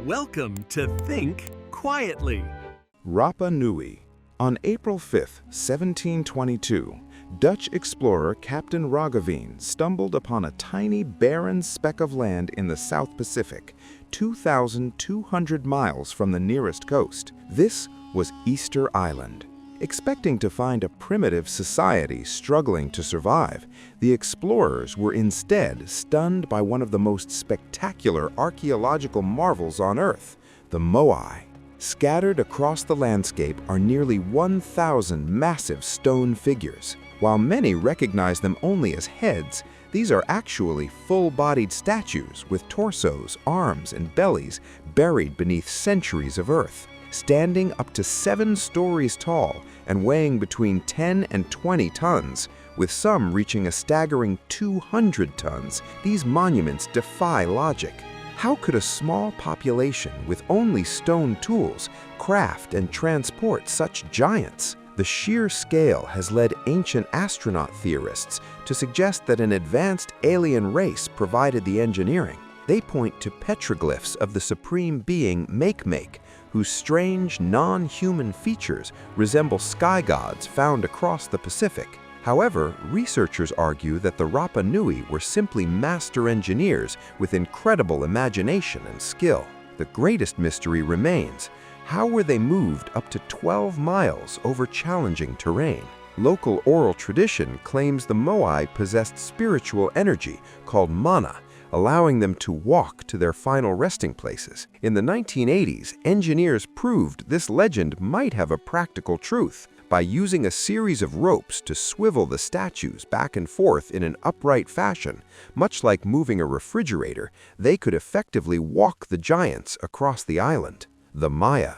Welcome to Think Quietly. Rapa Nui. On April 5, 1722, Dutch explorer Captain Roggeveen stumbled upon a tiny barren speck of land in the South Pacific, 2,200 miles from the nearest coast. This was Easter Island. Expecting to find a primitive society struggling to survive, the explorers were instead stunned by one of the most spectacular archaeological marvels on Earth, the Moai. Scattered across the landscape are nearly 1,000 massive stone figures. While many recognize them only as heads, these are actually full-bodied statues with torsos, arms, and bellies buried beneath centuries of earth. Standing up to 7 stories tall and weighing between 10 and 20 tons, with some reaching a staggering 200 tons, these monuments defy logic. How could a small population with only stone tools craft and transport such giants? The sheer scale has led ancient astronaut theorists to suggest that an advanced alien race provided the engineering. They point to petroglyphs of the supreme being Make, whose strange, non-human features resemble sky gods found across the Pacific. However, researchers argue that the Rapa Nui were simply master engineers with incredible imagination and skill. The greatest mystery remains: how were they moved up to 12 miles over challenging terrain? Local oral tradition claims the Moai possessed spiritual energy called mana, allowing them to walk to their final resting places. In the 1980s, engineers proved this legend might have a practical truth. By using a series of ropes to swivel the statues back and forth in an upright fashion, much like moving a refrigerator, they could effectively walk the giants across the island. The Maya.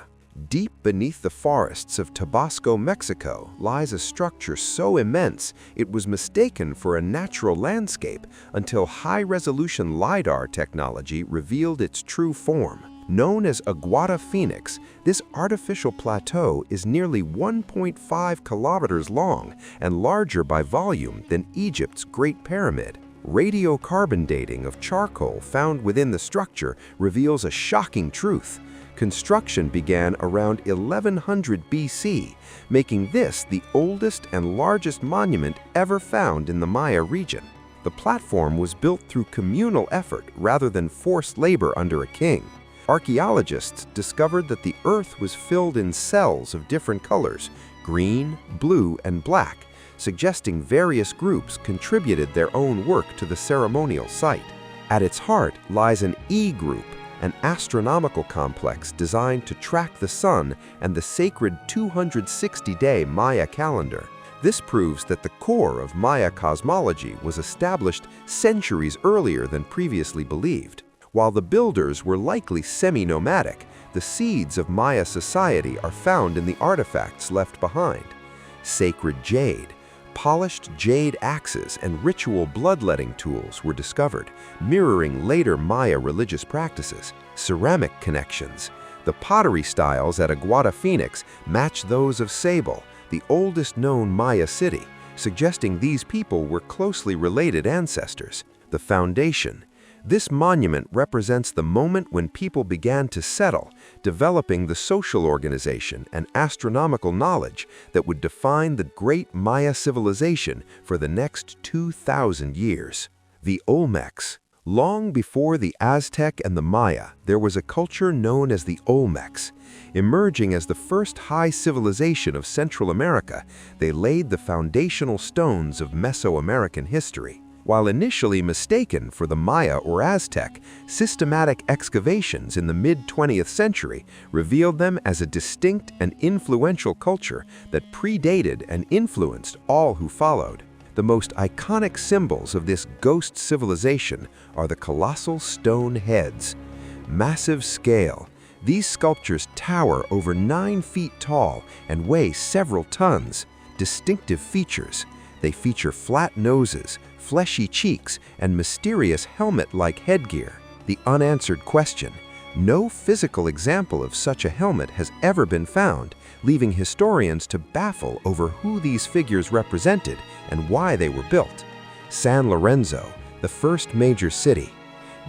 Deep beneath the forests of Tabasco, Mexico, lies a structure so immense it was mistaken for a natural landscape until high-resolution LiDAR technology revealed its true form. Known as Aguada Phoenix, this artificial plateau is nearly 1.5 kilometers long and larger by volume than Egypt's Great Pyramid. Radiocarbon dating of charcoal found within the structure reveals a shocking truth. Construction began around 1100 BC, making this the oldest and largest monument ever found in the Maya region. The platform was built through communal effort rather than forced labor under a king. Archaeologists discovered that the earth was filled in cells of different colors, green, blue, and black, suggesting various groups contributed their own work to the ceremonial site. At its heart lies an E group, an astronomical complex designed to track the sun and the sacred 260-day Maya calendar. This proves that the core of Maya cosmology was established centuries earlier than previously believed. While the builders were likely semi-nomadic, the seeds of Maya society are found in the artifacts left behind. Sacred jade, polished jade axes, and ritual bloodletting tools were discovered, mirroring later Maya religious practices. Ceramic connections. The pottery styles at Aguada Phoenix match those of Sable, the oldest known Maya city, suggesting these people were closely related ancestors. The foundation. This monument represents the moment when people began to settle, developing the social organization and astronomical knowledge that would define the great Maya civilization for the next 2,000 years. The Olmecs. Long before the Aztec and the Maya, there was a culture known as the Olmecs. Emerging as the first high civilization of Central America, they laid the foundational stones of Mesoamerican history. While initially mistaken for the Maya or Aztec, systematic excavations in the mid-20th century revealed them as a distinct and influential culture that predated and influenced all who followed. The most iconic symbols of this ghost civilization are the colossal stone heads. Massive scale. These sculptures tower over 9 feet tall and weigh several tons. Distinctive features. They feature flat noses, fleshy cheeks, and mysterious helmet-like headgear. The unanswered question. No physical example of such a helmet has ever been found, leaving historians to baffle over who these figures represented and why they were built. San Lorenzo, the first major city.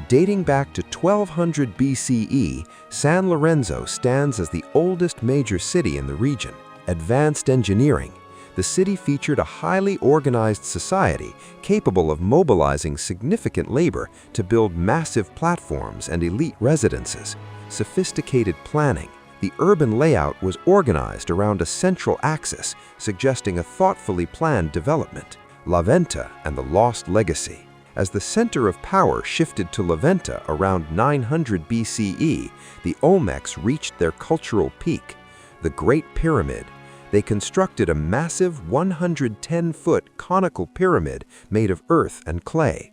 Dating back to 1200 BCE, San Lorenzo stands as the oldest major city in the region. Advanced engineering. The city featured a highly organized society capable of mobilizing significant labor to build massive platforms and elite residences. Sophisticated planning. The urban layout was organized around a central axis, suggesting a thoughtfully planned development. La Venta and the Lost Legacy. As the center of power shifted to La Venta around 900 BCE, the Olmecs reached their cultural peak. The Great Pyramid. They constructed a massive 110-foot conical pyramid made of earth and clay.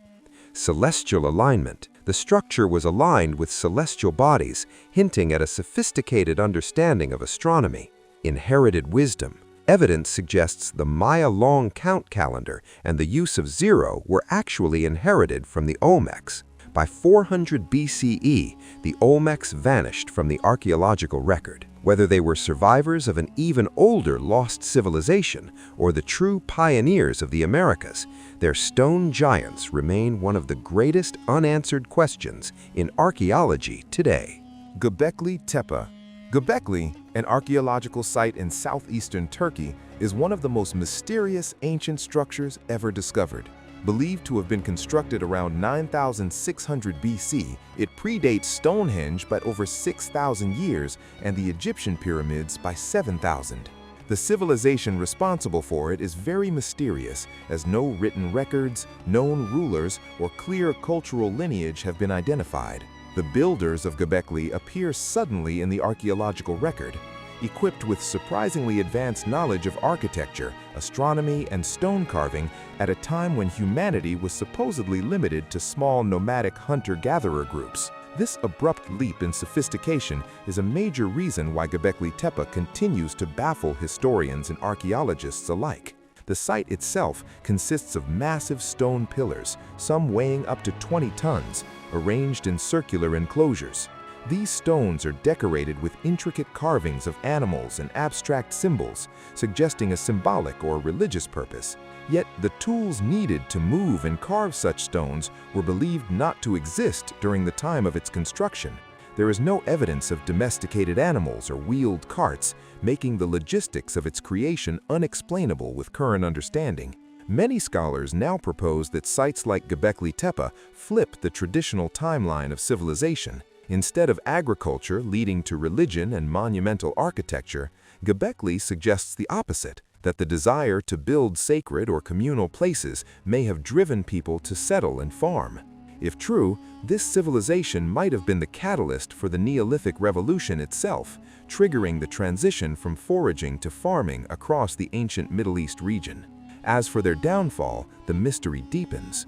Celestial alignment. The structure was aligned with celestial bodies, hinting at a sophisticated understanding of astronomy. Inherited wisdom. Evidence suggests the Maya long count calendar and the use of zero were actually inherited from the Olmecs. By 400 BCE, the Olmecs vanished from the archaeological record. Whether they were survivors of an even older lost civilization or the true pioneers of the Americas, their stone giants remain one of the greatest unanswered questions in archaeology today. Göbekli Tepe. Göbekli, an archaeological site in southeastern Turkey, is one of the most mysterious ancient structures ever discovered. Believed to have been constructed around 9600 BC, it predates Stonehenge by over 6,000 years and the Egyptian pyramids by 7,000. The civilization responsible for it is very mysterious, as no written records, known rulers, or clear cultural lineage have been identified. The builders of Göbekli appear suddenly in the archaeological record, equipped with surprisingly advanced knowledge of architecture, astronomy, and stone carving at a time when humanity was supposedly limited to small nomadic hunter-gatherer groups. This abrupt leap in sophistication is a major reason why Göbekli Tepe continues to baffle historians and archaeologists alike. The site itself consists of massive stone pillars, some weighing up to 20 tons, arranged in circular enclosures. These stones are decorated with intricate carvings of animals and abstract symbols, suggesting a symbolic or religious purpose. Yet the tools needed to move and carve such stones were believed not to exist during the time of its construction. There is no evidence of domesticated animals or wheeled carts, making the logistics of its creation unexplainable with current understanding. Many scholars now propose that sites like Göbekli Tepe flip the traditional timeline of civilization. Instead of agriculture leading to religion and monumental architecture, Göbekli suggests the opposite, that the desire to build sacred or communal places may have driven people to settle and farm. If true, this civilization might have been the catalyst for the Neolithic Revolution itself, triggering the transition from foraging to farming across the ancient Middle East region. As for their downfall, the mystery deepens.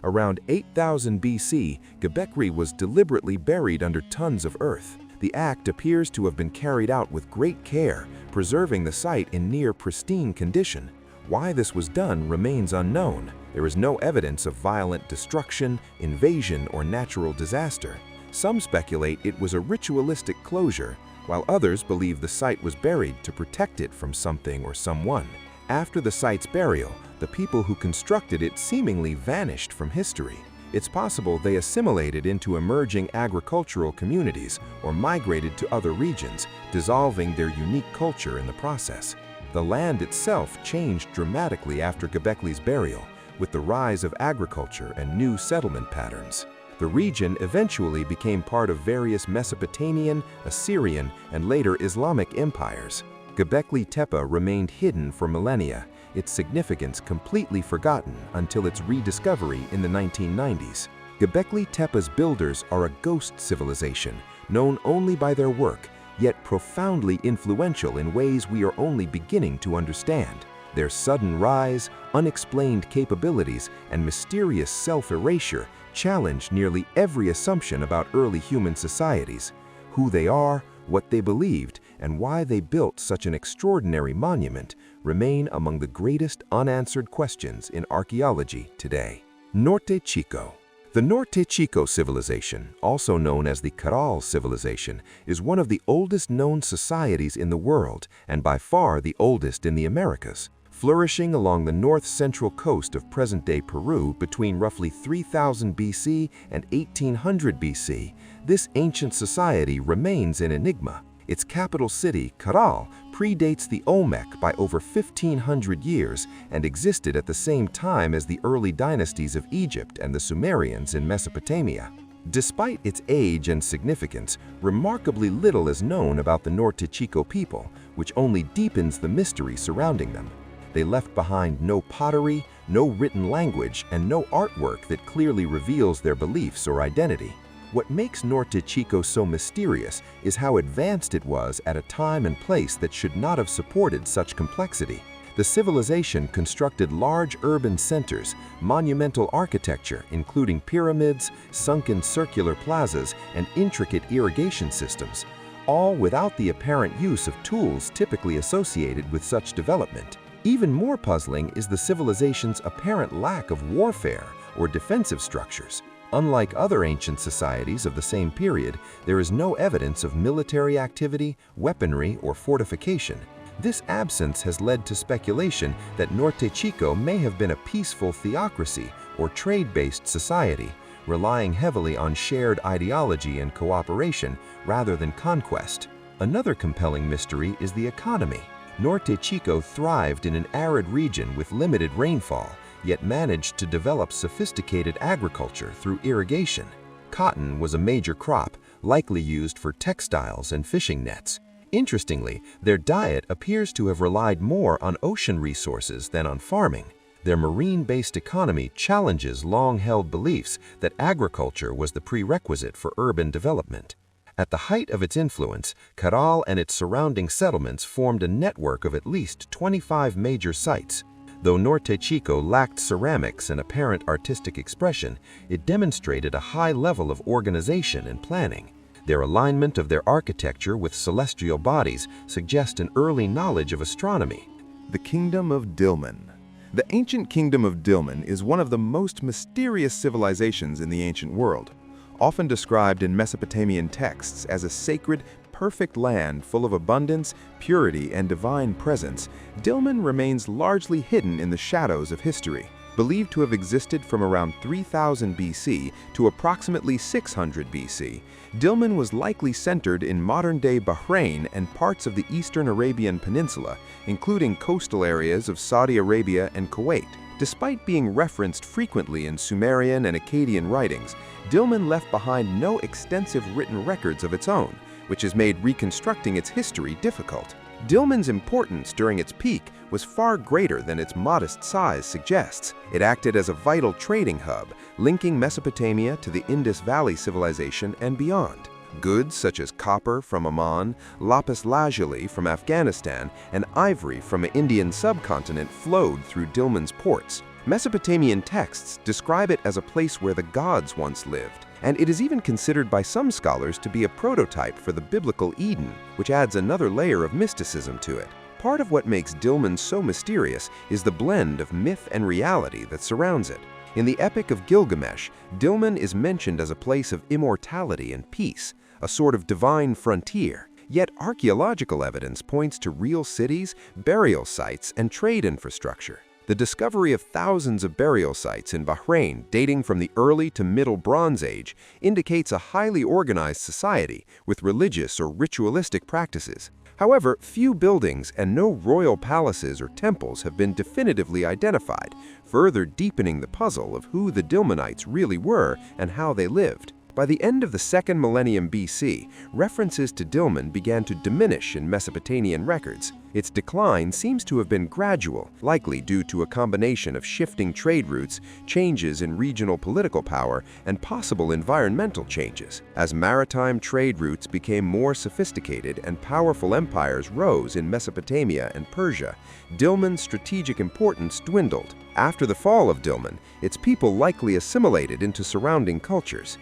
Around 8000 BC, Göbekli was deliberately buried under tons of earth. The act appears to have been carried out with great care, preserving the site in near pristine condition. Why this was done remains unknown. There is no evidence of violent destruction, invasion, or natural disaster. Some speculate it was a ritualistic closure, while others believe the site was buried to protect it from something or someone. After the site's burial, the people who constructed it seemingly vanished from history. It's possible they assimilated into emerging agricultural communities or migrated to other regions, dissolving their unique culture in the process. The land itself changed dramatically after Göbekli's burial, with the rise of agriculture and new settlement patterns. The region eventually became part of various Mesopotamian, Assyrian, and later Islamic empires. Göbekli Tepe remained hidden for millennia, its significance completely forgotten until its rediscovery in the 1990s. Göbekli Tepe's builders are a ghost civilization, known only by their work, yet profoundly influential in ways we are only beginning to understand. Their sudden rise, unexplained capabilities, and mysterious self-erasure challenge nearly every assumption about early human societies. Who they are, what they believed, and why they built such an extraordinary monument remain among the greatest unanswered questions in archaeology today. Norte Chico. The Norte Chico civilization, also known as the Caral civilization, is one of the oldest known societies in the world and by far the oldest in the Americas. Flourishing along the north-central coast of present-day Peru between roughly 3000 BC and 1800 BC, this ancient society remains an enigma. Its capital city, Caral, predates the Olmec by over 1,500 years and existed at the same time as the early dynasties of Egypt and the Sumerians in Mesopotamia. Despite its age and significance, remarkably little is known about the Norte Chico people, which only deepens the mystery surrounding them. They left behind no pottery, no written language, and no artwork that clearly reveals their beliefs or identity. What makes Norte Chico so mysterious is how advanced it was at a time and place that should not have supported such complexity. The civilization constructed large urban centers, monumental architecture including pyramids, sunken circular plazas, and intricate irrigation systems, all without the apparent use of tools typically associated with such development. Even more puzzling is the civilization's apparent lack of warfare or defensive structures. Unlike other ancient societies of the same period, there is no evidence of military activity, weaponry, or fortification. This absence has led to speculation that Norte Chico may have been a peaceful theocracy or trade-based society, relying heavily on shared ideology and cooperation rather than conquest. Another compelling mystery is the economy. Norte Chico thrived in an arid region with limited rainfall, yet managed to develop sophisticated agriculture through irrigation. Cotton was a major crop, likely used for textiles and fishing nets. Interestingly, their diet appears to have relied more on ocean resources than on farming. Their marine-based economy challenges long-held beliefs that agriculture was the prerequisite for urban development. At the height of its influence, Caral and its surrounding settlements formed a network of at least 25 major sites. Though Norte Chico lacked ceramics and apparent artistic expression, it demonstrated a high level of organization and planning. Their alignment of their architecture with celestial bodies suggests an early knowledge of astronomy. The Kingdom of Dilmun. The ancient Kingdom of Dilmun is one of the most mysterious civilizations in the ancient world. Often described in Mesopotamian texts as a sacred, perfect land full of abundance, purity, and divine presence, Dilmun remains largely hidden in the shadows of history. Believed to have existed from around 3000 BC to approximately 600 BC, Dilmun was likely centered in modern-day Bahrain and parts of the eastern Arabian Peninsula, including coastal areas of Saudi Arabia and Kuwait. Despite being referenced frequently in Sumerian and Akkadian writings, Dilmun left behind no extensive written records of its own, which has made reconstructing its history difficult. Dilmun's importance during its peak was far greater than its modest size suggests. It acted as a vital trading hub, linking Mesopotamia to the Indus Valley civilization and beyond. Goods such as copper from Oman, lapis lazuli from Afghanistan, and ivory from the Indian subcontinent flowed through Dilmun's ports. Mesopotamian texts describe it as a place where the gods once lived, and it is even considered by some scholars to be a prototype for the biblical Eden, which adds another layer of mysticism to it. Part of what makes Dilmun so mysterious is the blend of myth and reality that surrounds it. In the Epic of Gilgamesh, Dilmun is mentioned as a place of immortality and peace, a sort of divine frontier. Yet archaeological evidence points to real cities, burial sites, and trade infrastructure. The discovery of thousands of burial sites in Bahrain dating from the early to middle Bronze Age indicates a highly organized society with religious or ritualistic practices. However, few buildings and no royal palaces or temples have been definitively identified, further deepening the puzzle of who the Dilmunites really were and how they lived. By the end of the 2nd millennium BC, references to Dilmun began to diminish in Mesopotamian records. Its decline seems to have been gradual, likely due to a combination of shifting trade routes, changes in regional political power, and possible environmental changes. As maritime trade routes became more sophisticated and powerful empires rose in Mesopotamia and Persia, Dilmun's strategic importance dwindled. After the fall of Dilmun, its people likely assimilated into surrounding cultures.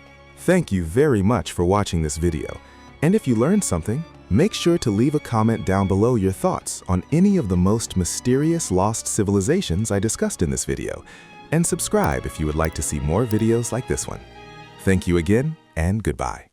Thank you very much for watching this video. And if you learned something, make sure to leave a comment down below your thoughts on any of the most mysterious lost civilizations I discussed in this video. And subscribe if you would like to see more videos like this one. Thank you again, and goodbye.